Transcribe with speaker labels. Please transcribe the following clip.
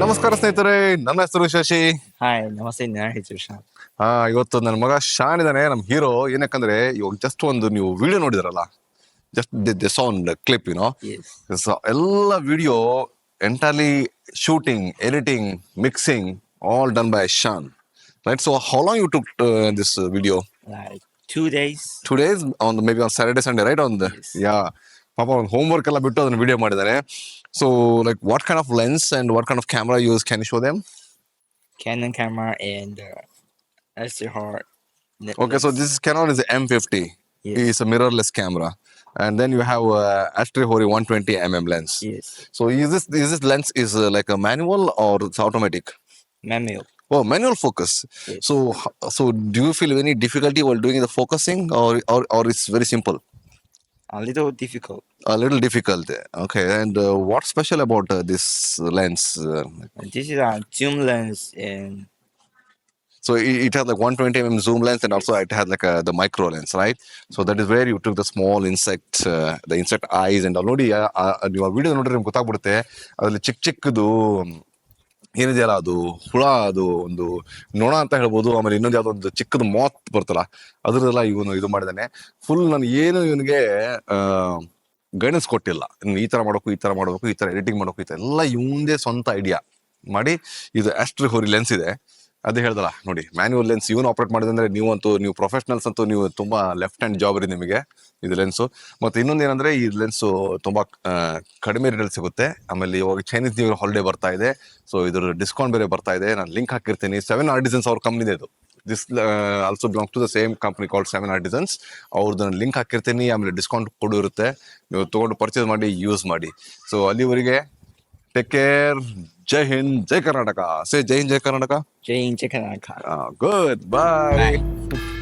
Speaker 1: ನಮಸ್ಕಾರ ಸ್ನೇಹಿತರೆ, ನನ್ನ ಹೆಸರು ಶಶಿ.
Speaker 2: ಹಾಯ್ ನಮಸ್ತೆ, ನನ್ನ ಹೆಸರು ಶಾನ್.
Speaker 1: ಇವತ್ತು ನನ್ನ ಮಗ ಶಾನ್ ಇದ್ದಾನೆ, ನಮ್ಮ ಹೀರೋ. ಏನಕ್ಕಂದ್ರೆ ಇವಾಗ ಜಸ್ಟ್ ಒಂದು ನೀವು ವಿಡಿಯೋ ನೋಡಿದ್ರಲ್ಲ, ಜಸ್ಟ್ ಸೌಂಡ್ ಕ್ಲಿಪ್ ಎಲ್ಲ video entirely shooting, editing, mixing all done by Shan, right? So how long you took this video?
Speaker 2: Like 2 days.
Speaker 1: 2 days on maybe on Saturday, Sunday, right? On the
Speaker 2: Yes.
Speaker 1: yeah. Papa homework ಎಲ್ಲ ಬಿಟ್ಟು ಅದನ್ನ video ಮಾಡಿದ್ದಾರೆ. So like what kind of lens and what kind of camera you use? Can you show them?
Speaker 2: Canon camera and Astrhori.
Speaker 1: Okay, so this Canon is a M50.
Speaker 2: Yes.
Speaker 1: It's a mirrorless camera. And then you have Astrhori 120 lens.
Speaker 2: Yes.
Speaker 1: So is this lens is like a manual or it's automatic?
Speaker 2: Manual.
Speaker 1: Oh, manual focus.
Speaker 2: Yes.
Speaker 1: So do you feel any difficulty while doing the focusing, or it's very simple?
Speaker 2: A little difficult.
Speaker 1: A little difficult. Okay. And what's special about this lens?
Speaker 2: This is a zoom lens, and
Speaker 1: So it has like 120 zoom lens, and also it has like the micro lens, right? So that is where you took the small insect, the insect eyes, and ನೋಡಿ ನೀವು video ನೋಡಿದ್ರೆ ನಿಮ್ಗೆ ಗೊತ್ತಾಗ್ಬಿಡುತ್ತೆ. ಅದ್ರಲ್ಲಿ ಚಿಕ್ಕದು ಏನಿದೆಯಲ್ಲ, ಅದು ಹುಳ, ಅದು ಒಂದು ನೊಣ ಅಂತ ಹೇಳ್ಬೋದು. ಆಮೇಲೆ ಇನ್ನೊಂದು ಯಾವ್ದೋ ಒಂದು ಚಿಕ್ಕದು ಮಾತ್ ಬರ್ತಲ್ಲ, ಅದ್ರದೆಲ್ಲ ಇವನು ಇದು ಮಾಡಿದಾನೆ. ಫುಲ್ ನಾನು ಏನು ಇವನಿಗೆ ಗೈಡೆನ್ಸ್ ಕೊಟ್ಟಿಲ್ಲ. ಈ ತರ ಮಾಡಬೇಕು, ಈ ತರ ಮಾಡಬೇಕು, ಈ ತರ ಎಡಿಟಿಂಗ್ ಮಾಡಬೇಕು, ಈ ತರ ಎಲ್ಲ ಇವಂದೇ ಸ್ವಂತ ಐಡಿಯಾ ಮಾಡಿ. ಇದು Astrhori ಲೆನ್ಸ್ ಇದೆ, ಅದೇ ಹೇಳ್ದಲ್ಲ ನೋಡಿ, ಮ್ಯಾನ್ಯುವಲ್ ಲೆನ್ಸ್ ಇವನು ಆಪರೇಟ್ ಮಾಡಿದ್ರೆ ನೀವು ಪ್ರೊಫೆಷನಲ್ಸ್ ಅಂತೂ ನೀವು ತುಂಬಾ ಲೆಫ್ಟ್ ಹ್ಯಾಂಡ್ ಜಾಬ್ ಇದೆ ನಿಮಗೆ ಇದು ಲೆನ್ಸು. ಮತ್ತೆ ಇನ್ನೊಂದು ಏನಂದ್ರೆ ಈ ಲೆನ್ಸು ತುಂಬಾ ಕಡಿಮೆ ರೇಟಲ್ಲಿ ಸಿಗುತ್ತೆ. ಆಮೇಲೆ ಇವಾಗ ಚೈನೀಸ್ ನ್ಯೂ ಇಯರ್ ಹಾಲಿಡೇ ಬರ್ತಾ ಇದೆ, ಸೊ ಇದ್ರ ಡಿಸ್ಕೌಂಟ್ ಬೇರೆ ಬರ್ತಾ ಇದೆ. ನಾನು ಲಿಂಕ್ ಹಾಕಿರ್ತೀನಿ. 7Artisans ಅವ್ರ ಕಂಪ್ನಿ ಇದೆ ಇದು. This also belong to the same company called 7Artisans. ಅವ್ರದ್ದು ಲಿಂಕ್ ಹಾಕಿರ್ತೀನಿ. ಆಮೇಲೆ ಡಿಸ್ಕೌಂಟ್ ಕೊಡು ಇರುತ್ತೆ, ನೀವು ತಗೊಂಡು ಪರ್ಚೇಸ್ ಮಾಡಿ ಯೂಸ್ ಮಾಡಿ. ಸೊ ಅಲ್ಲಿವರೆಗೆ take care. Jai Hind, Jai Karnataka. Say Jai Hind, Jai Karnataka.
Speaker 2: Jay in Jakarta.
Speaker 1: Good. Bye.
Speaker 2: Bye.